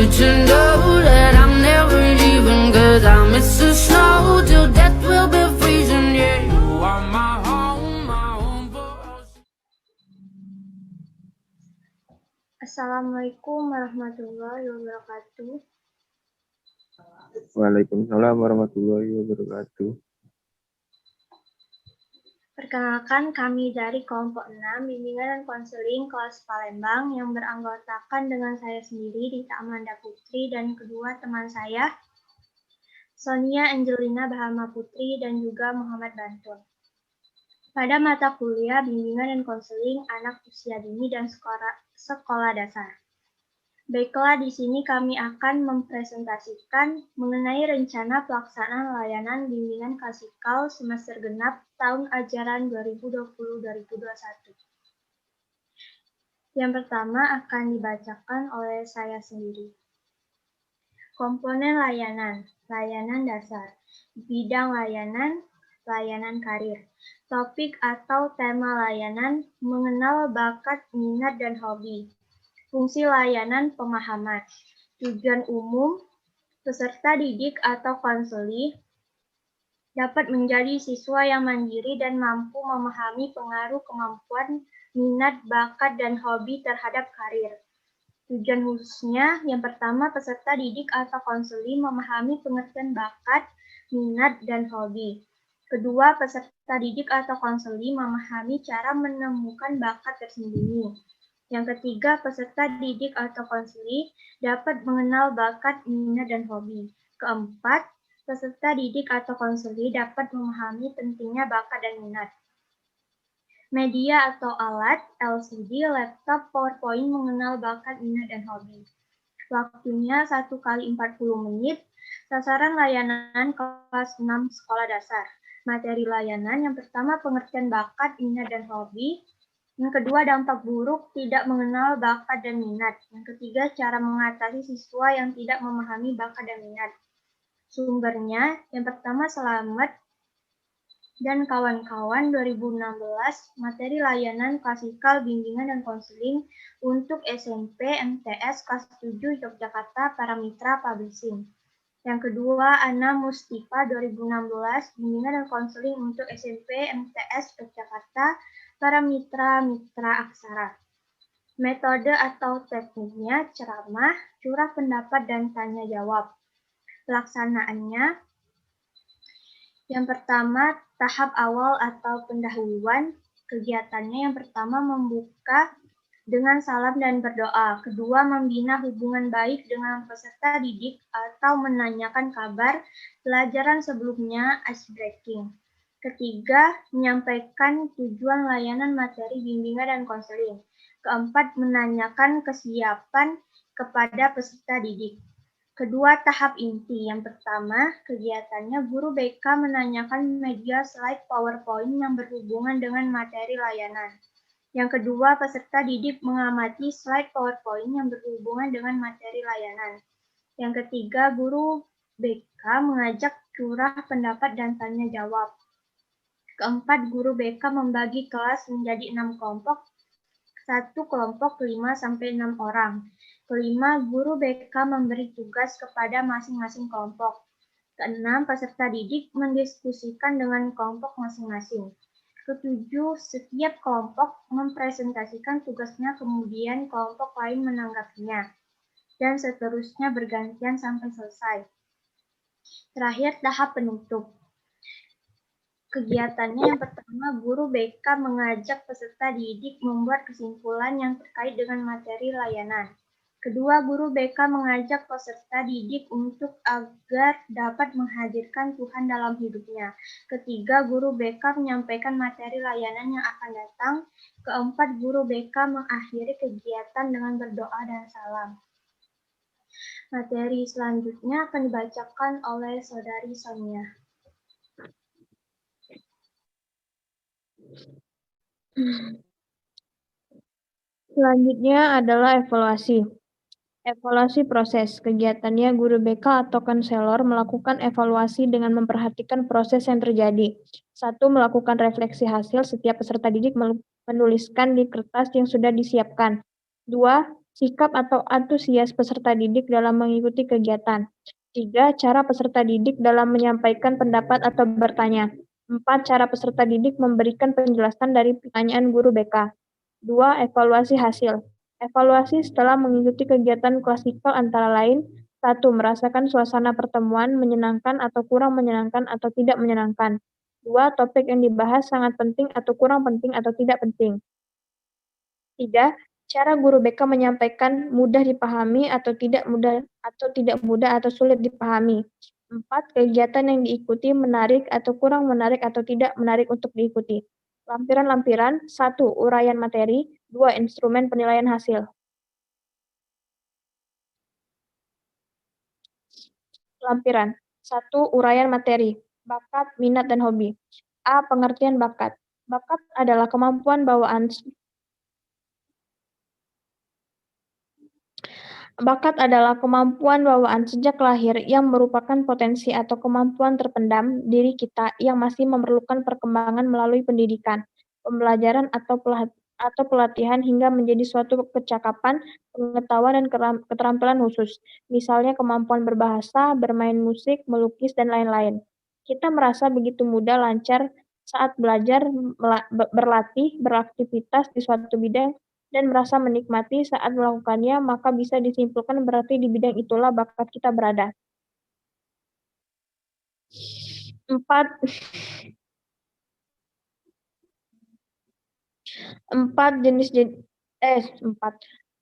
you to know that I'm never leaving, 'cause I miss the snow till death will be freezing. Yeah, you are my home for us. Assalamualaikum warahmatullahi wabarakatuh. Waalaikumsalam warahmatullahi wabarakatuh. Perkenalkan, kami dari kelompok 6 Bimbingan dan Konseling kelas Palembang yang beranggotakan dengan saya sendiri, Dita Amanda Putri, dan kedua teman saya, Sonia Angelina Bahama Putri, dan juga Muhammad Bantun. Pada mata kuliah Bimbingan dan Konseling Anak Usia Dini dan Sekolah Dasar. Baiklah, di sini kami akan mempresentasikan mengenai rencana pelaksanaan layanan bimbingan klasikal semester genap tahun ajaran 2020-2021. Yang pertama akan dibacakan oleh saya sendiri. Komponen layanan, layanan dasar, bidang layanan, layanan karir. Topik atau tema layanan, mengenal bakat, minat, dan hobi. Fungsi layanan pemahaman, tujuan umum, peserta didik atau konseli dapat menjadi siswa yang mandiri dan mampu memahami pengaruh kemampuan, minat, bakat, dan hobi terhadap karir. Tujuan khususnya, yang pertama, peserta didik atau konseli memahami pengertian bakat, minat, dan hobi. Kedua, peserta didik atau konseli memahami cara menemukan bakat tersembunyi. Yang ketiga, peserta didik atau konseli dapat mengenal bakat, minat, dan hobi. Keempat, peserta didik atau konseli dapat memahami pentingnya bakat dan minat. Media atau alat, LCD, laptop, PowerPoint mengenal bakat, minat, dan hobi. Waktunya 1 kali 40 menit. Sasaran layanan kelas 6 sekolah dasar. Materi layanan yang pertama pengertian bakat, minat, dan hobi. Yang kedua, dampak buruk tidak mengenal bakat dan minat. Yang ketiga, cara mengatasi siswa yang tidak memahami bakat dan minat. Sumbernya, yang pertama, Selamat dan kawan-kawan 2016, materi layanan klasikal bimbingan dan konseling untuk SMP MTS kelas 7 Yogyakarta Paramitra Publishing. Yang kedua, Ana Mustifa 2016, bimbingan dan konseling untuk SMP MTS Yogyakarta para mitra aksara. Metode atau tekniknya ceramah, curah pendapat, dan tanya jawab. Pelaksanaannya, yang pertama, tahap awal atau pendahuluan. Kegiatannya yang pertama membuka dengan salam dan berdoa. Kedua, membina hubungan baik dengan peserta didik atau menanyakan kabar pelajaran sebelumnya, ice breaking. Ketiga, menyampaikan tujuan layanan materi bimbingan dan konseling. Keempat, menanyakan kesiapan kepada peserta didik. Kedua, tahap inti. Yang pertama, kegiatannya guru BK menanyakan media slide PowerPoint yang berhubungan dengan materi layanan. Yang kedua, peserta didik mengamati slide PowerPoint yang berhubungan dengan materi layanan. Yang ketiga, guru BK mengajak curah pendapat dan tanya jawab. Keempat, guru BK membagi kelas menjadi 6 kelompok, satu kelompok 5-6 orang. Kelima, guru BK memberi tugas kepada masing-masing kelompok. Keenam, peserta didik mendiskusikan dengan kelompok masing-masing. Ketujuh, setiap kelompok mempresentasikan tugasnya, kemudian kelompok lain menanggapinya. Dan seterusnya bergantian sampai selesai. Terakhir, tahap penutup. Kegiatannya yang pertama, guru BK mengajak peserta didik membuat kesimpulan yang terkait dengan materi layanan. Kedua, guru BK mengajak peserta didik untuk agar dapat menghadirkan Tuhan dalam hidupnya. Ketiga, guru BK menyampaikan materi layanan yang akan datang. Keempat, guru BK mengakhiri kegiatan dengan berdoa dan salam. Materi selanjutnya akan dibacakan oleh Saudari Sonia. Selanjutnya adalah evaluasi. Evaluasi proses. Kegiatannya guru BK atau konselor melakukan evaluasi dengan memperhatikan proses yang terjadi. 1. Melakukan refleksi hasil. Setiap peserta didik menuliskan di kertas yang sudah disiapkan. 2. sikap atau antusias peserta didik dalam mengikuti kegiatan. 3. Cara peserta didik dalam menyampaikan pendapat atau bertanya. 4. Cara peserta didik memberikan penjelasan dari pertanyaan guru BK. 2. Evaluasi hasil. Evaluasi setelah mengikuti kegiatan klasikal antara lain 1. Merasakan suasana pertemuan menyenangkan atau kurang menyenangkan atau tidak menyenangkan. 2. Topik yang dibahas sangat penting atau kurang penting atau tidak penting. 3. Cara guru BK menyampaikan mudah dipahami atau tidak mudah atau sulit dipahami. 4. Kegiatan yang diikuti menarik atau kurang menarik atau tidak menarik untuk diikuti. Lampiran-lampiran. 1. Uraian materi. 2. Instrumen penilaian hasil. Lampiran. 1. Uraian materi. Bakat, minat, dan hobi. A. Pengertian bakat. Bakat adalah kemampuan bawaan sejak lahir yang merupakan potensi atau kemampuan terpendam diri kita yang masih memerlukan perkembangan melalui pendidikan, pembelajaran atau pelatihan hingga menjadi suatu kecakapan, pengetahuan, dan keterampilan khusus. Misalnya kemampuan berbahasa, bermain musik, melukis, dan lain-lain. Kita merasa begitu mudah, lancar saat belajar, berlatih, beraktivitas di suatu bidang, dan merasa menikmati saat melakukannya, maka bisa disimpulkan berarti di bidang itulah bakat kita berada. 4.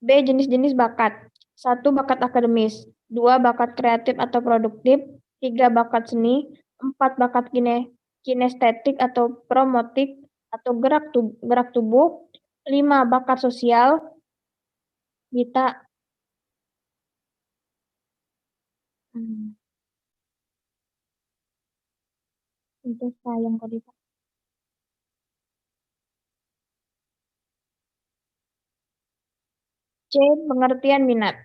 Jenis-jenis bakat. 1. Bakat akademis. 2. Bakat kreatif atau produktif. 3. Bakat seni. 4. Bakat kinestetik atau promotik atau gerak tubuh. 5. Bakat sosial. Kita itu sayang kok Dita. C. Pengertian minat.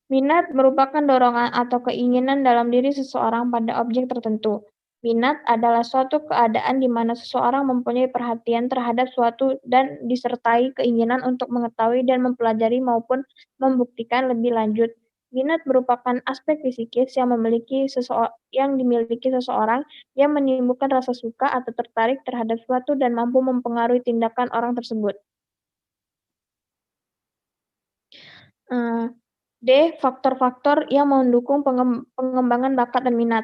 Minat merupakan dorongan atau keinginan dalam diri seseorang pada objek tertentu. Minat adalah suatu keadaan di mana seseorang mempunyai perhatian terhadap suatu dan disertai keinginan untuk mengetahui dan mempelajari maupun membuktikan lebih lanjut. Minat merupakan aspek psikis yang dimiliki seseorang yang menimbulkan rasa suka atau tertarik terhadap suatu dan mampu mempengaruhi tindakan orang tersebut. D. Faktor-faktor yang mendukung pengembangan bakat dan minat.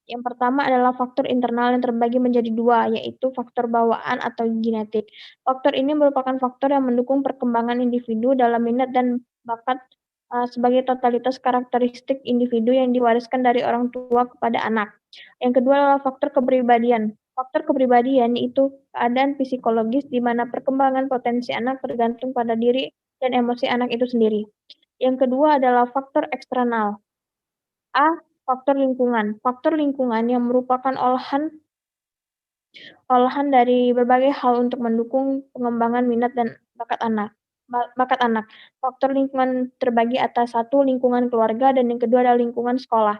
Yang pertama adalah faktor internal yang terbagi menjadi 2, yaitu faktor bawaan atau genetik. Faktor ini merupakan faktor yang mendukung perkembangan individu dalam minat dan bakat sebagai totalitas karakteristik individu yang diwariskan dari orang tua kepada anak. Yang kedua adalah faktor kepribadian. Faktor kepribadian itu keadaan psikologis di mana perkembangan potensi anak tergantung pada diri dan emosi anak itu sendiri. Yang kedua adalah faktor eksternal. A. Faktor lingkungan. Faktor lingkungan yang merupakan olahan dari berbagai hal untuk mendukung pengembangan minat dan bakat anak. Faktor lingkungan terbagi atas 1. Lingkungan keluarga dan yang kedua adalah lingkungan sekolah.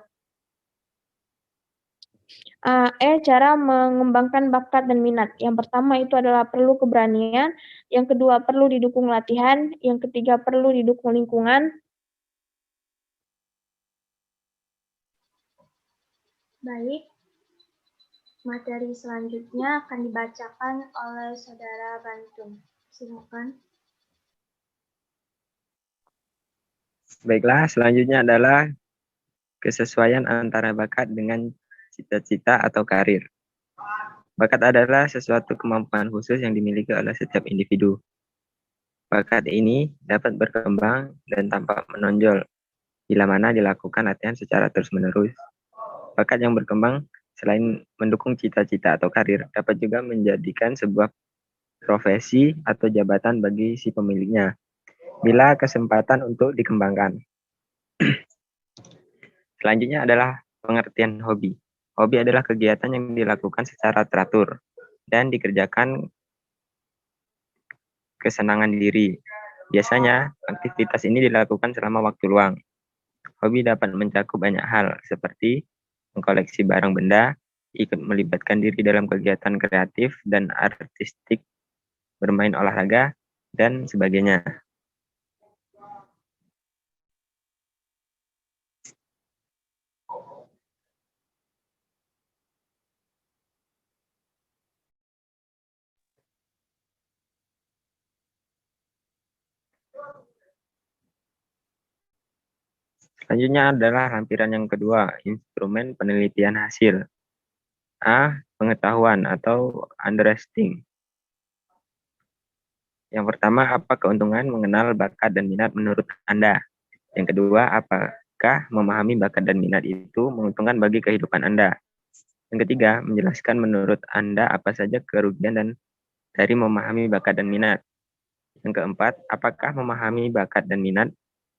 Cara mengembangkan bakat dan minat. Yang pertama itu adalah perlu keberanian, yang kedua perlu didukung latihan, yang ketiga perlu didukung lingkungan. Baik, materi selanjutnya akan dibacakan oleh Saudara Bantung. Silakan. Baiklah, selanjutnya adalah kesesuaian antara bakat dengan cita-cita atau karir. Bakat adalah sesuatu kemampuan khusus yang dimiliki oleh setiap individu. Bakat ini dapat berkembang dan tampak menonjol bila mana dilakukan latihan secara terus-menerus. Bakat yang berkembang selain mendukung cita-cita atau karir, dapat juga menjadikan sebuah profesi atau jabatan bagi si pemiliknya, bila kesempatan untuk dikembangkan. Selanjutnya adalah pengertian hobi. Hobi adalah kegiatan yang dilakukan secara teratur dan dikerjakan kesenangan diri. Biasanya, aktivitas ini dilakukan selama waktu luang. Hobi dapat mencakup banyak hal, seperti mengkoleksi barang benda, ikut melibatkan diri dalam kegiatan kreatif dan artistik, bermain olahraga, dan sebagainya. Selanjutnya adalah lampiran yang kedua, instrumen penelitian hasil. A. Pengetahuan atau understanding. Yang pertama, apa keuntungan mengenal bakat dan minat menurut Anda? Yang kedua, apakah memahami bakat dan minat itu menguntungkan bagi kehidupan Anda? Yang ketiga, menjelaskan menurut Anda apa saja kerugian dan dari memahami bakat dan minat. Yang keempat, apakah memahami bakat dan minat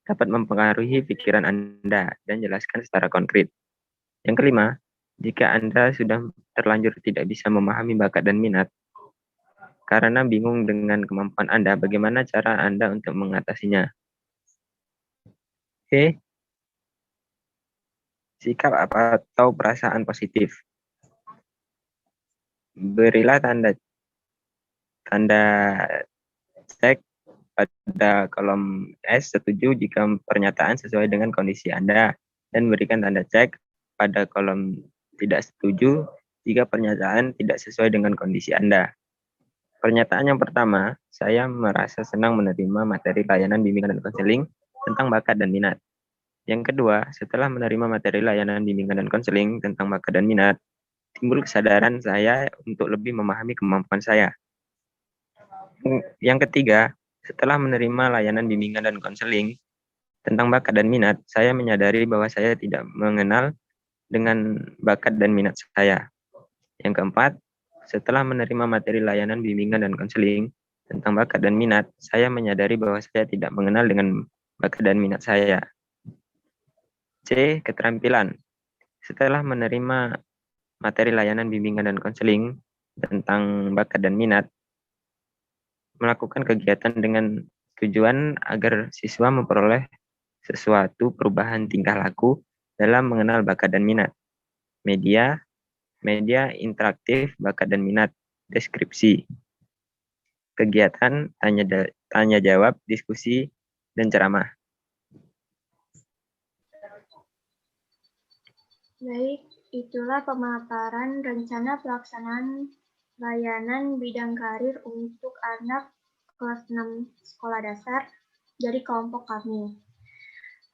dapat mempengaruhi pikiran Anda dan jelaskan secara konkret. Yang kelima, jika Anda sudah terlanjur tidak bisa memahami bakat dan minat, karena bingung dengan kemampuan Anda, bagaimana cara Anda untuk mengatasinya? C. Sikap atau perasaan positif. Berilah tanda cek pada kolom S setuju jika pernyataan sesuai dengan kondisi Anda, dan berikan tanda cek pada kolom tidak setuju jika pernyataan tidak sesuai dengan kondisi Anda. Pernyataan yang pertama, saya merasa senang menerima materi layanan bimbingan dan konseling tentang bakat dan minat. Yang kedua, setelah menerima materi layanan bimbingan dan konseling tentang bakat dan minat, timbul kesadaran saya untuk lebih memahami kemampuan saya. Yang ketiga, setelah menerima layanan bimbingan dan konseling tentang bakat dan minat, saya menyadari bahwa saya tidak mengenal dengan bakat dan minat saya. Yang keempat, setelah menerima materi layanan bimbingan dan konseling tentang bakat dan minat, saya menyadari bahwa saya tidak mengenal dengan bakat dan minat saya. C. Keterampilan. Setelah menerima materi layanan bimbingan dan konseling tentang bakat dan minat, melakukan kegiatan dengan tujuan agar siswa memperoleh sesuatu perubahan tingkah laku dalam mengenal bakat dan minat. Media interaktif bakat dan minat, deskripsi. Kegiatan tanya jawab, diskusi, dan ceramah. Baik, itulah pemaparan rencana pelaksanaan layanan bidang karir untuk anak kelas 6 sekolah dasar dari kelompok kami.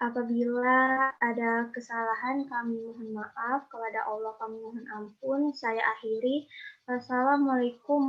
Apabila ada kesalahan, kami mohon maaf. Kepada Allah kami mohon ampun. Saya akhiri. Wassalamualaikum